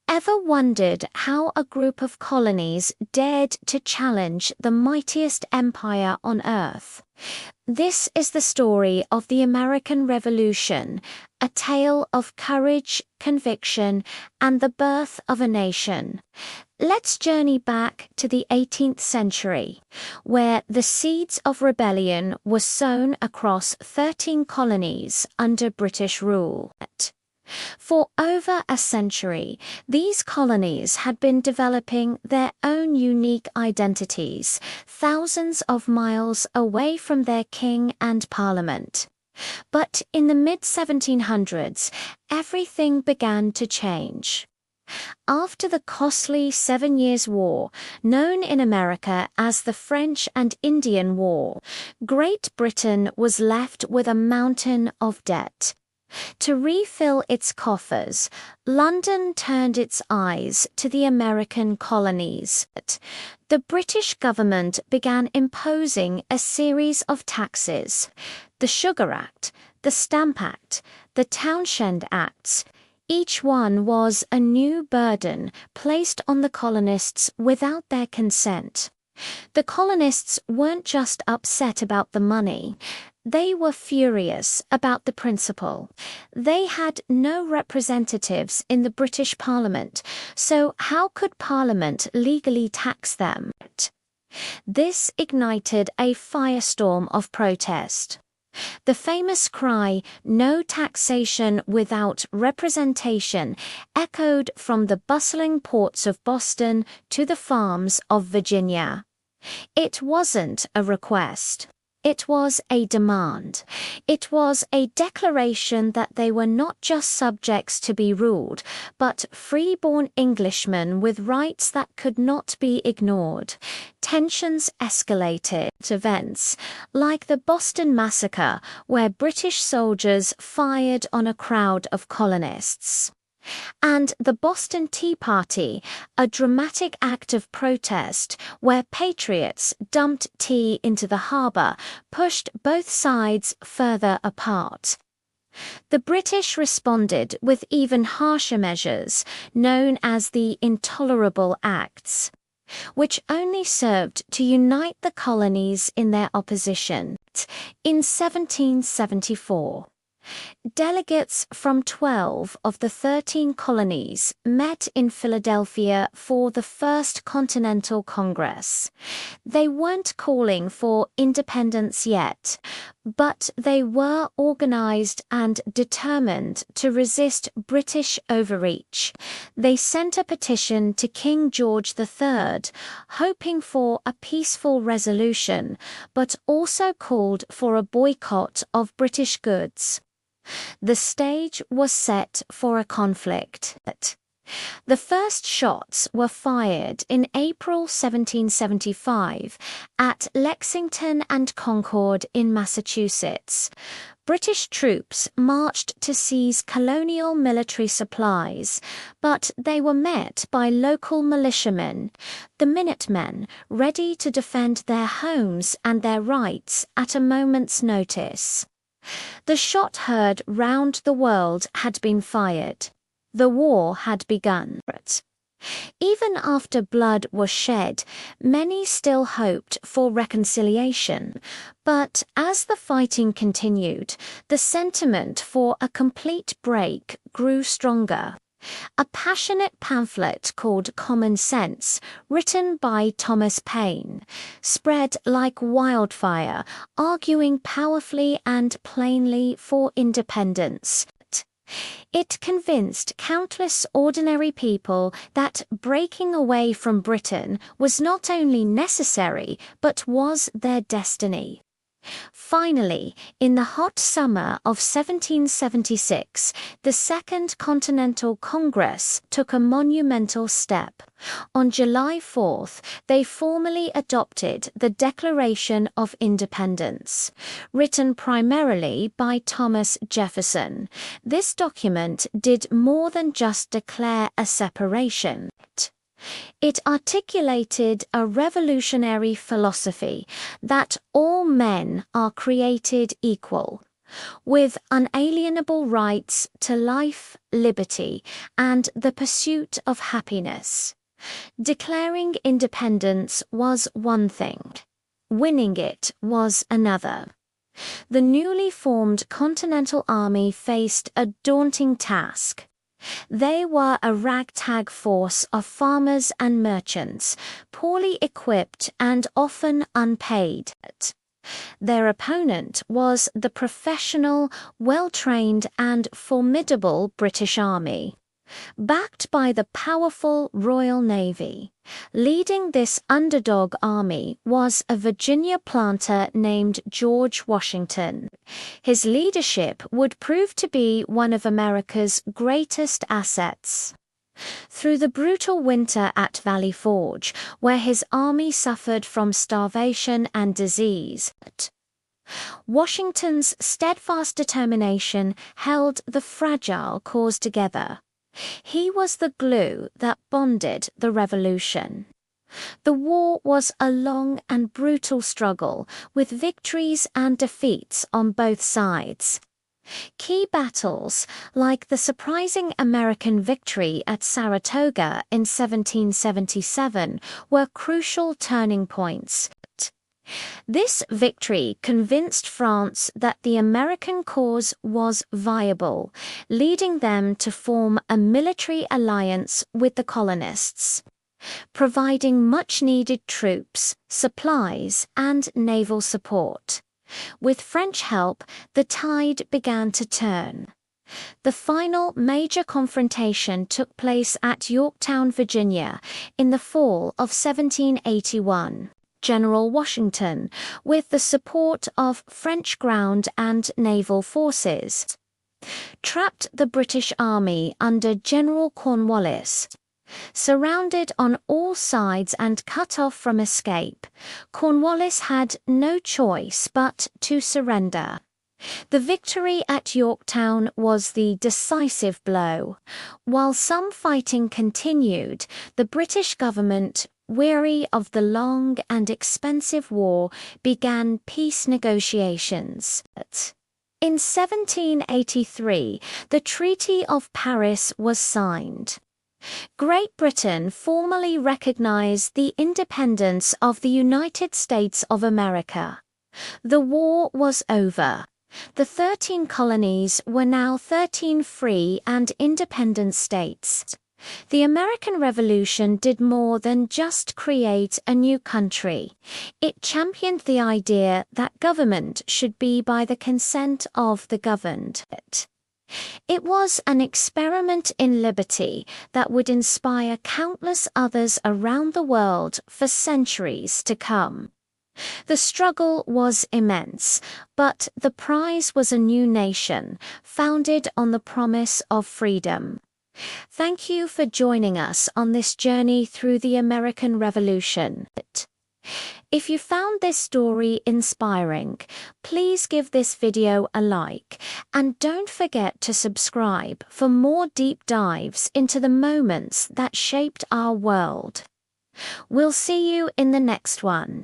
Ever wondered how a group of colonies dared to challenge the mightiest empire on earth? This is the story of the American Revolution, a tale of courage, conviction, and the birth of a nation. Let's journey back to the 18th century, where the seeds of rebellion were sown across 13 colonies under British rule. For over a century, these colonies had been developing their own unique identities, thousands of miles away from their king and parliament. But in the mid-1700s, everything began to change. After the costly 7 Years' War, known in America as the French and Indian War, Great Britain was left with a mountain of debt. To refill its coffers, London turned its eyes to the American colonies. The British government began imposing a series of taxes: the Sugar Act, the Stamp Act, the Townshend Acts. Each one was a new burden placed on the colonists without their consent. The colonists weren't just upset about the money. They were furious about the principle. They had no representatives in the British Parliament, so how could Parliament legally tax them? This ignited a firestorm of protest. The famous cry, "No taxation without representation," echoed from the bustling ports of Boston to the farms of Virginia. It wasn't a request. It was a demand. It was a declaration that they were not just subjects to be ruled, but free-born Englishmen with rights that could not be ignored. Tensions escalated. Events like the Boston Massacre, where British soldiers fired on a crowd of colonists. And the Boston Tea Party, a dramatic act of protest where patriots dumped tea into the harbor, pushed both sides further apart. The British responded with even harsher measures, known as the Intolerable Acts, which only served to unite the colonies in their opposition. In 1774, delegates from 12 of the 13 colonies met in Philadelphia for the First Continental Congress. They weren't calling for independence yet, but they were organized and determined to resist British overreach. They sent a petition to King George III, hoping for a peaceful resolution, but also called for a boycott of British goods. The stage was set for a conflict. The first shots were fired in April 1775 at Lexington and Concord in Massachusetts. British troops marched to seize colonial military supplies, but they were met by local militiamen, the Minutemen, ready to defend their homes and their rights at a moment's notice. The shot heard round the world had been fired. The war had begun. Even after blood was shed, many still hoped for reconciliation. But as the fighting continued, the sentiment for a complete break grew stronger. A passionate pamphlet called Common Sense, written by Thomas Paine, spread like wildfire, arguing powerfully and plainly for independence. It convinced countless ordinary people that breaking away from Britain was not only necessary, but was their destiny. Finally, in the hot summer of 1776, the Second Continental Congress took a monumental step. On July 4th, they formally adopted the Declaration of Independence, written primarily by Thomas Jefferson. This document did more than just declare a separation. It articulated a revolutionary philosophy that all men are created equal. with unalienable rights to life, liberty, and the pursuit of happiness. Declaring independence was one thing. Winning it was another. The newly formed Continental Army faced a daunting task. They were a ragtag force of farmers and merchants, poorly equipped and often unpaid. Their opponent was the professional, well-trained and formidable British Army, backed by the powerful Royal Navy. Leading this underdog army was a Virginia planter named George Washington. His leadership would prove to be one of America's greatest assets. Through the brutal winter at Valley Forge, where his army suffered from starvation and disease, Washington's steadfast determination held the fragile cause together. He was the glue that bonded the revolution. The war was a long and brutal struggle, with victories and defeats on both sides. Key battles, like the surprising American victory at Saratoga in 1777, were crucial turning points. This victory convinced France that the American cause was viable, leading them to form a military alliance with the colonists, providing much-needed troops, supplies, and naval support. With French help, the tide began to turn. The final major confrontation took place at Yorktown, Virginia, in the fall of 1781. General Washington, with the support of French ground and naval forces, trapped the British Army under General Cornwallis. Surrounded on all sides and cut off from escape, Cornwallis had no choice but to surrender. The victory at Yorktown was the decisive blow. While some fighting continued, the British government, weary of the long and expensive war, began peace negotiations. In 1783, the Treaty of Paris was signed. Great Britain formally recognized the independence of the United States of America. The war was over. The 13 colonies were now 13 free and independent states. The American Revolution did more than just create a new country. It championed the idea that government should be by the consent of the governed. It was an experiment in liberty that would inspire countless others around the world for centuries to come. The struggle was immense, but the prize was a new nation, founded on the promise of freedom. Thank you for joining us on this journey through the American Revolution. If you found this story inspiring, please give this video a like, and don't forget to subscribe for more deep dives into the moments that shaped our world. We'll see you in the next one.